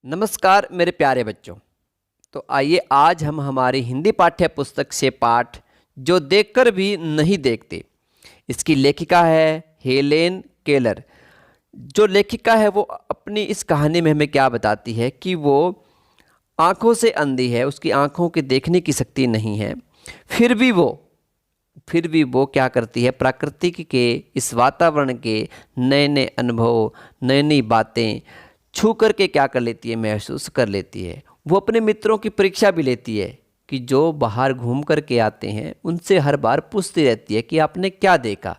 नमस्कार मेरे प्यारे बच्चों। तो आइए आज हम हमारी हिंदी पाठ्य पुस्तक से पाठ जो देखकर भी नहीं देखते, इसकी लेखिका है हेलेन केलर। जो लेखिका है वो अपनी इस कहानी में हमें क्या बताती है कि वो आँखों से अंधी है, उसकी आँखों के देखने की शक्ति नहीं है। फिर भी वो क्या करती है, प्रकृति के इस वातावरण के नए नए अनुभव, नई नई बातें छू करके क्या कर लेती है, महसूस कर लेती है। वो अपने मित्रों की परीक्षा भी लेती है कि जो बाहर घूम कर के आते हैं उनसे हर बार पूछती रहती है कि आपने क्या देखा।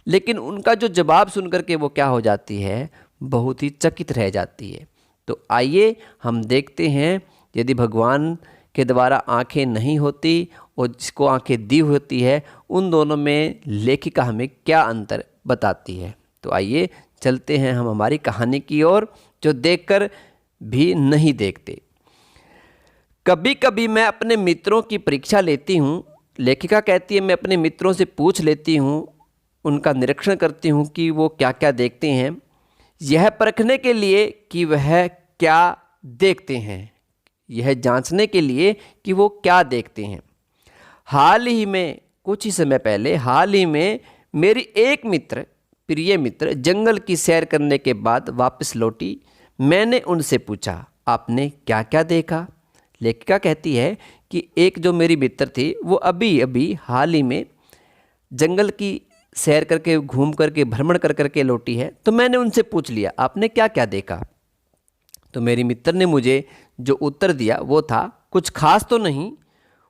लेकिन उनका जो जवाब सुन कर के वो क्या हो जाती है, बहुत ही चकित रह जाती है। तो आइए हम देखते हैं, यदि भगवान के द्वारा आंखें नहीं होती और जिसको आंखें दी होती है, उन दोनों में लेखिका हमें क्या अंतर बताती है। तो आइए चलते हैं हम हमारी कहानी की ओर, जो देखकर भी नहीं देखते। कभी कभी मैं अपने मित्रों की परीक्षा लेती हूँ। लेखिका कहती है, मैं अपने मित्रों से पूछ लेती हूँ, उनका निरीक्षण करती हूँ कि वो क्या क्या देखते हैं, यह परखने के लिए कि वह क्या देखते हैं, यह जांचने के लिए कि वो क्या देखते हैं। कुछ ही समय पहले हाल ही में मेरी एक प्रिय मित्र जंगल की सैर करने के बाद वापस लौटी। मैंने उनसे पूछा, आपने क्या क्या देखा। लेखिका कहती है कि एक जो मेरी मित्र थी वो अभी अभी हाल ही में जंगल की सैर करके, घूम करके, भ्रमण कर करके लौटी है। तो मैंने उनसे पूछ लिया, आपने क्या क्या देखा। तो मेरी मित्र ने मुझे जो उत्तर दिया वो था, कुछ खास तो नहीं।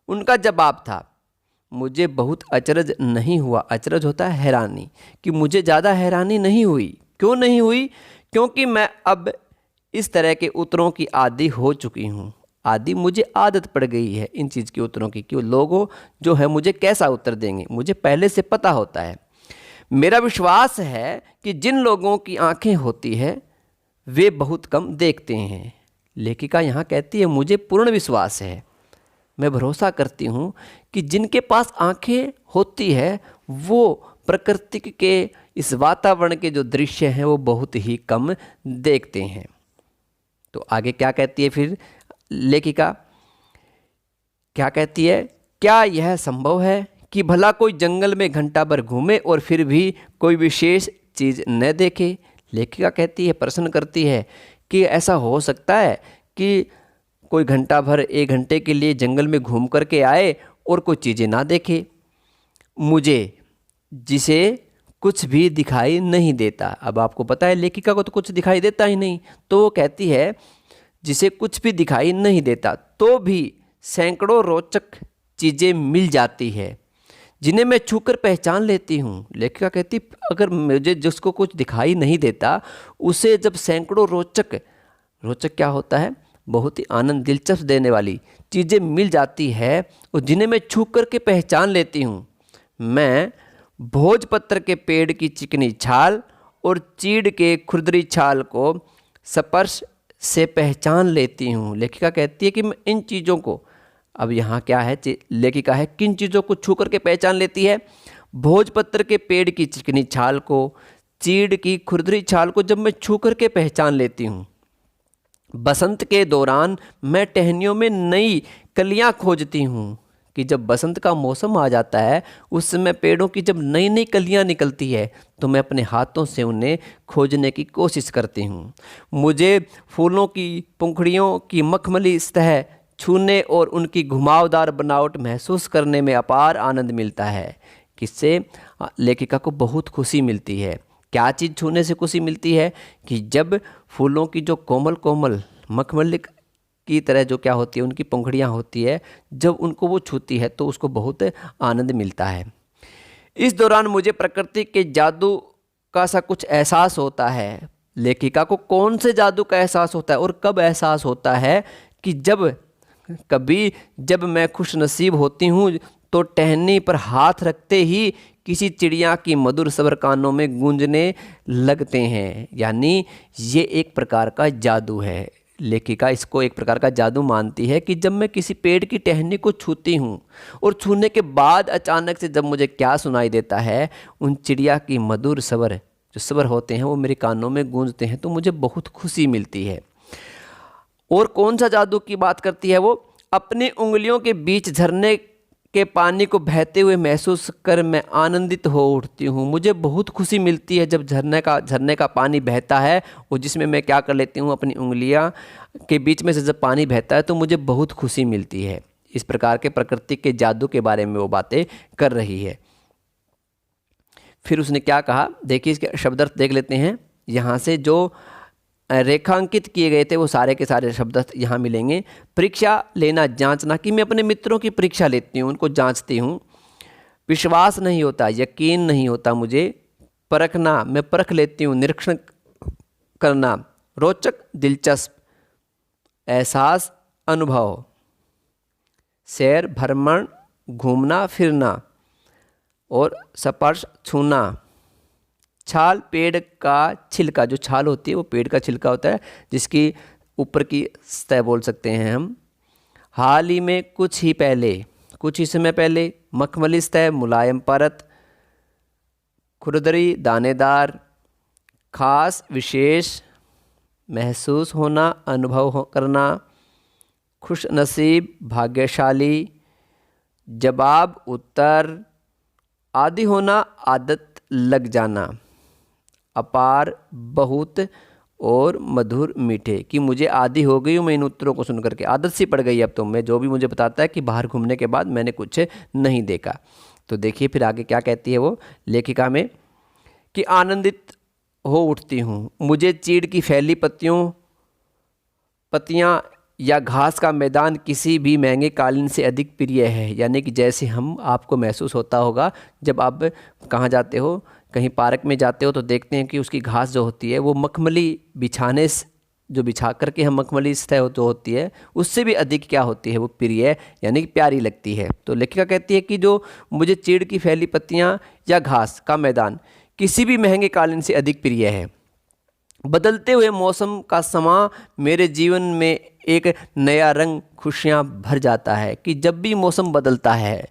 उनका जवाब था, मुझे बहुत अचरज नहीं हुआ। अचरज होता है हैरानी, कि मुझे ज़्यादा हैरानी नहीं हुई। क्यों नहीं हुई? क्योंकि मैं अब इस तरह के उत्तरों की आदी हो चुकी हूँ। मुझे आदत पड़ गई है इन चीज़ के उत्तरों की, कि लोगों जो है मुझे कैसा उत्तर देंगे, मुझे पहले से पता होता है। मेरा विश्वास है कि जिन लोगों की आंखें होती है वे बहुत कम देखते हैं। लेखिका यहाँ कहती है, मुझे पूर्ण विश्वास है, मैं भरोसा करती हूँ कि जिनके पास आंखें होती है वो प्रकृति के इस वातावरण के जो दृश्य हैं वो बहुत ही कम देखते हैं। तो आगे क्या कहती है फिर लेखिका, क्या कहती है, क्या यह संभव है कि भला कोई जंगल में घंटा भर घूमे और फिर भी कोई विशेष चीज़ न देखे। लेखिका कहती है, प्रश्न करती है कि ऐसा हो सकता है कि कोई घंटा भर, 1 घंटे के लिए जंगल में घूम करके आए और कोई चीज़ें ना देखे। मुझे जिसे कुछ भी दिखाई नहीं देता। अब आपको पता है लेखिका को तो कुछ दिखाई देता ही नहीं, तो वो कहती है जिसे कुछ भी दिखाई नहीं देता तो भी सैकड़ों रोचक चीज़ें मिल जाती है जिन्हें मैं छूकर पहचान लेती हूँ। लेखिका कहती, अगर मुझे जिसको कुछ दिखाई नहीं देता उसे जब सैकड़ों रोचक क्या होता है, बहुत ही आनंद, दिलचस्प देने वाली चीज़ें मिल जाती है और जिन्हें मैं छू कर के पहचान लेती हूँ। मैं भोजपत्र के पेड़ की चिकनी छाल और चीड़ के खुरदरी छाल को स्पर्श से पहचान लेती हूँ। लेखिका कहती है कि मैं इन चीज़ों को, अब यहाँ क्या है, लेखिका है किन चीज़ों को छू करके पहचान लेती है। भोजपत्र के पेड़ की चिकनी छाल को, चीड़ की खुरदरी छाल को जब मैं छू करके पहचान लेती हूँ। बसंत के दौरान मैं टहनियों में नई कलियाँ खोजती हूँ, कि जब बसंत का मौसम आ जाता है उस समय पेड़ों की जब नई नई कलियाँ निकलती है तो मैं अपने हाथों से उन्हें खोजने की कोशिश करती हूँ। मुझे फूलों की पंखुड़ियों की मखमली सतह छूने और उनकी घुमावदार बनावट महसूस करने में अपार आनंद मिलता है। किससे? लेखिका को बहुत खुशी मिलती है। क्या चीज़ छूने से खुशी मिलती है? कि जब फूलों की जो कोमल कोमल मखमली की तरह जो क्या होती है, उनकी पंखुड़ियाँ होती है, जब उनको वो छूती है तो उसको बहुत आनंद मिलता है। इस दौरान मुझे प्रकृति के जादू का सा कुछ एहसास होता है। लेखिका को कौन से जादू का एहसास होता है और कब एहसास होता है? कि जब मैं खुश नसीब होती हूँ तो टहनी पर हाथ रखते ही किसी चिड़िया की मधुर स्वर कानों में गूंजने लगते हैं। यानी ये एक प्रकार का जादू है। लेखिका इसको एक प्रकार का जादू मानती है कि जब मैं किसी पेड़ की टहनी को छूती हूँ और छूने के बाद अचानक से जब मुझे क्या सुनाई देता है, उन चिड़िया की मधुर स्वर, जो स्वर होते हैं वो मेरे कानों में गूंजते हैं, तो मुझे बहुत खुशी मिलती है। और कौन सा जादू की बात करती है वो? अपनी उंगलियों के बीच झरने के पानी को बहते हुए महसूस कर मैं आनंदित हो उठती हूँ। मुझे बहुत खुशी मिलती है जब झरने का पानी बहता है, और जिसमें मैं क्या कर लेती हूँ, अपनी उंगलियाँ के बीच में से जब पानी बहता है तो मुझे बहुत खुशी मिलती है। इस प्रकार के प्रकृति के जादू के बारे में वो बातें कर रही है। फिर उसने क्या कहा, देखिए इसके शब्दार्थ देख लेते हैं। यहाँ से जो रेखांकित किए गए थे वो सारे के सारे शब्दार्थ यहाँ मिलेंगे। परीक्षा लेना, जांचना, कि मैं अपने मित्रों की परीक्षा लेती हूँ, उनको जांचती हूँ। विश्वास नहीं होता, यकीन नहीं होता मुझे। परखना, मैं परख लेती हूँ, निरीक्षण करना। रोचक, दिलचस्प। एहसास, अनुभव। सैर, भ्रमण, घूमना फिरना। और स्पर्श, छूना। छाल, पेड़ का छिलका, जो छाल होती है वो पेड़ का छिलका होता है, जिसकी ऊपर की सतह बोल सकते हैं हम। हाल ही में, कुछ ही पहले, कुछ ही समय पहले। मखमली सतह, मुलायम परत। खुरदरी, दानेदार। खास, विशेष। महसूस होना, अनुभव करना। खुश नसीब, भाग्यशाली। जवाब, उत्तर। आदि होना, आदत लग जाना। अपार, बहुत। और मधुर, मीठे, कि मुझे आदी हो गई हूँ मैं इन उत्तरों को सुन करके, आदत सी पड़ गई अब तो, मैं जो भी मुझे बताता है कि बाहर घूमने के बाद मैंने कुछ नहीं देखा। तो देखिए फिर आगे क्या कहती है वो लेखिका में, कि आनंदित हो उठती हूँ। मुझे चीड़ की फैली पत्तियाँ या घास का मैदान किसी भी महंगे कालीन से अधिक प्रिय है। यानी कि जैसे हम, आपको महसूस होता होगा जब आप कहाँ जाते हो, कहीं पार्क में जाते हो तो देखते हैं कि उसकी घास जो होती है वो मखमली बिछाने से, जो बिछा करके हम मखमली सतह जो होती है उससे भी अधिक क्या होती है, वो प्रिय यानी कि प्यारी लगती है। तो लेखिका कहती है कि जो मुझे चीड़ की फैली पत्तियाँ या घास का मैदान किसी भी महंगे कालीन से अधिक प्रिय है। बदलते हुए मौसम का समा मेरे जीवन में एक नया रंग, खुशियाँ भर जाता है। कि जब भी मौसम बदलता है,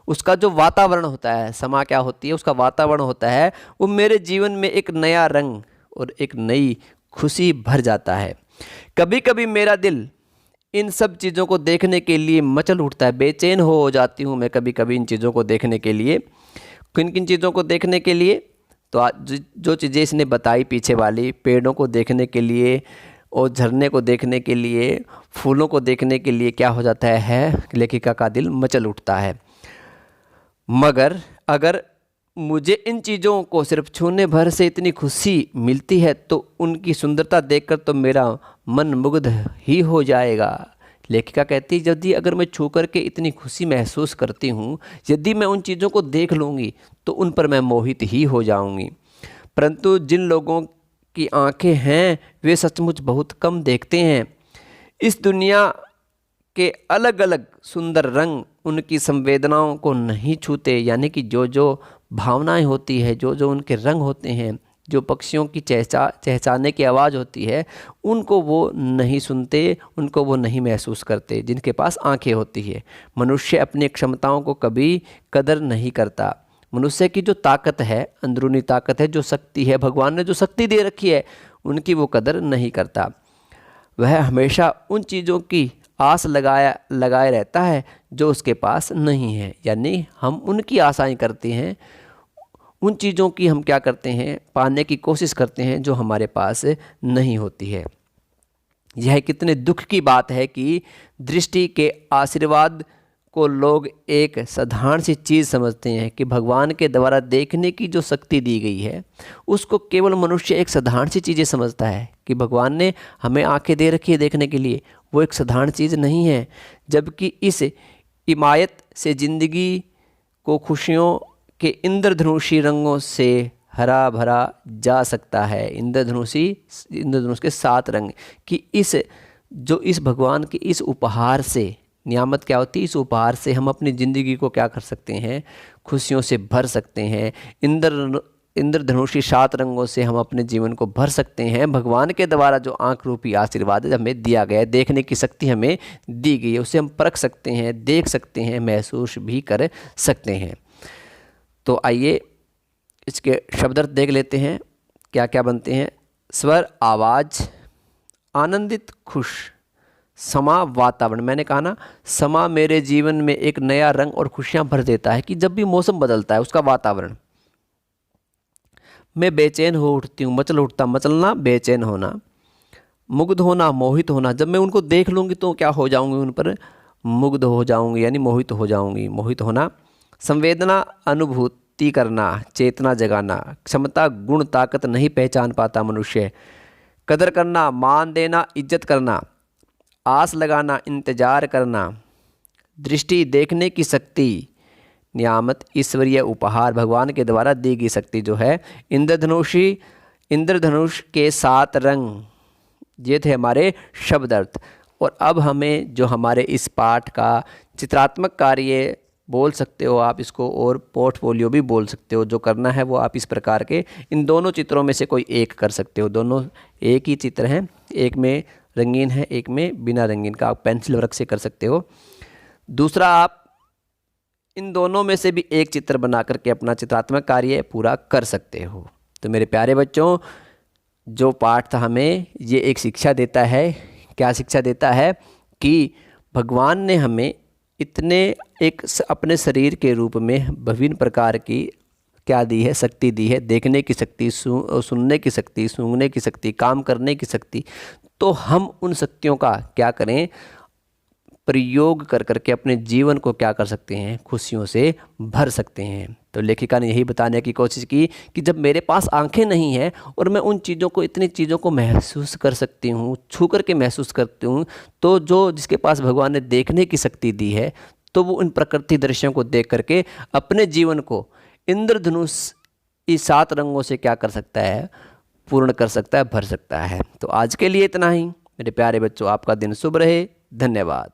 उसका जो वातावरण होता है, समा क्या होती है, उसका वातावरण होता है, वो मेरे जीवन में एक नया रंग और एक नई खुशी भर जाता है। कभी कभी मेरा दिल इन सब चीज़ों को देखने के लिए मचल उठता है, बेचैन हो जाती हूँ मैं कभी कभी इन चीज़ों को देखने के लिए। किन किन चीज़ों को देखने के लिए? तो आज जो चीज़ें इसने बताई पीछे वाली, पेड़ों को देखने के लिए और झरने को देखने के लिए, फूलों को देखने के लिए क्या हो जाता है, लेखिका का दिल मचल उठता है। मगर अगर मुझे इन चीज़ों को सिर्फ छूने भर से इतनी खुशी मिलती है तो उनकी सुंदरता देखकर तो मेरा मन मुग्ध ही हो जाएगा। लेखिका कहती है यदि अगर मैं छू करके इतनी खुशी महसूस करती हूँ, यदि मैं उन चीज़ों को देख लूँगी तो उन पर मैं मोहित ही हो जाऊँगी। परंतु जिन लोगों की आंखें हैं वे सचमुच बहुत कम देखते हैं। इस दुनिया के अलग अलग सुंदर रंग उनकी संवेदनाओं को नहीं छूते। यानी कि जो जो भावनाएं होती है, जो जो उनके रंग होते हैं, जो पक्षियों की चहचहाने की आवाज़ होती है, उनको वो नहीं सुनते, उनको वो नहीं महसूस करते जिनके पास आंखें होती है। मनुष्य अपनी क्षमताओं को कभी कदर नहीं करता। मनुष्य की जो ताकत है, अंदरूनी ताकत है, जो शक्ति है, भगवान ने जो शक्ति दे रखी है, उनकी वो कदर नहीं करता। वह हमेशा उन चीज़ों की आस लगाए रहता है जो उसके पास नहीं है। यानी हम उनकी आशाएं करते हैं, उन चीज़ों की हम क्या करते हैं, पाने की कोशिश करते हैं जो हमारे पास नहीं होती है। यह कितने दुख की बात है कि दृष्टि के आशीर्वाद को लोग एक साधारण सी चीज़ समझते हैं। कि भगवान के द्वारा देखने की जो शक्ति दी गई है उसको केवल मनुष्य एक साधारण सी चीज़ें समझता है। कि भगवान ने हमें आंखें दे रखी है देखने के लिए, वो एक साधारण चीज़ नहीं है। जबकि इस इमायत से ज़िंदगी को खुशियों के इंद्रधनुषी रंगों से हरा भरा जा सकता है। इंद्रधनुष के 7 रंग, कि इस भगवान के इस उपहार से, नियामत क्या होती है, इस उपहार से हम अपनी ज़िंदगी को क्या कर सकते हैं, खुशियों से भर सकते हैं। इंद्रधनुषी 7 रंगों से हम अपने जीवन को भर सकते हैं। भगवान के द्वारा जो आँख रूपी आशीर्वाद हमें दिया गया है, देखने की शक्ति हमें दी गई है, उसे हम परख सकते हैं, देख सकते हैं, महसूस भी कर सकते हैं। तो आइए इसके शब्दार्थ देख लेते हैं क्या क्या बनते हैं। स्वर, आवाज़, आनंदित, खुश, समा वातावरण, मैंने कहा ना समा मेरे जीवन में एक नया रंग और खुशियाँ भर देता है कि जब भी मौसम बदलता है उसका वातावरण, मैं बेचैन हो उठती हूँ, मचल उठता, मचलना बेचैन होना, मुग्ध होना मोहित होना, जब मैं उनको देख लूँगी तो क्या हो जाऊँगी, उन पर मुग्ध हो जाऊँगी यानी मोहित हो जाऊँगी, मोहित होना। संवेदना अनुभूति करना, चेतना जगाना, क्षमता गुण ताकत नहीं पहचान पाता मनुष्य, कदर करना, मान देना, इज्जत करना, आस लगाना, इंतजार करना, दृष्टि देखने की शक्ति, नियामत ईश्वरीय उपहार भगवान के द्वारा दी गई शक्ति जो है, इंद्रधनुषी, इंद्रधनुष के 7 रंग, ये थे हमारे शब्द अर्थ। और अब हमें जो हमारे इस पाठ का चित्रात्मक कार्य बोल सकते हो आप इसको, और पोर्टफोलियो भी बोल सकते हो। जो करना है वो आप इस प्रकार के इन दोनों चित्रों में से कोई एक कर सकते हो। दोनों एक ही चित्र हैं, एक में रंगीन है एक में बिना रंगीन का, आप पेंसिल वर्क से कर सकते हो। दूसरा, आप इन दोनों में से भी एक चित्र बना करके अपना चित्रात्मक कार्य पूरा कर सकते हो। तो मेरे प्यारे बच्चों, जो पाठ था हमें ये एक शिक्षा देता है। क्या शिक्षा देता है? कि भगवान ने हमें इतने अपने शरीर के रूप में विभिन्न प्रकार की क्या दी है, शक्ति दी है, देखने की शक्ति, सुनने की शक्ति, सूंघने की शक्ति, काम करने की शक्ति। तो हम उन शक्तियों का क्या करें, प्रयोग कर करके अपने जीवन को क्या कर सकते हैं, खुशियों से भर सकते हैं। तो लेखिका ने यही बताने की कोशिश की कि जब मेरे पास आंखें नहीं हैं और मैं उन चीज़ों को, इतनी चीज़ों को महसूस कर सकती हूँ, छू करके महसूस करती हूँ, तो जो जिसके पास भगवान ने देखने की शक्ति दी है, तो वो इन प्रकृति दृश्यों को देख करके अपने जीवन को इंद्रधनुष इस 7 रंगों से क्या कर सकता है, पूर्ण कर सकता है, भर सकता है। तो आज के लिए इतना ही मेरे प्यारे बच्चों, आपका दिन शुभ रहे। धन्यवाद।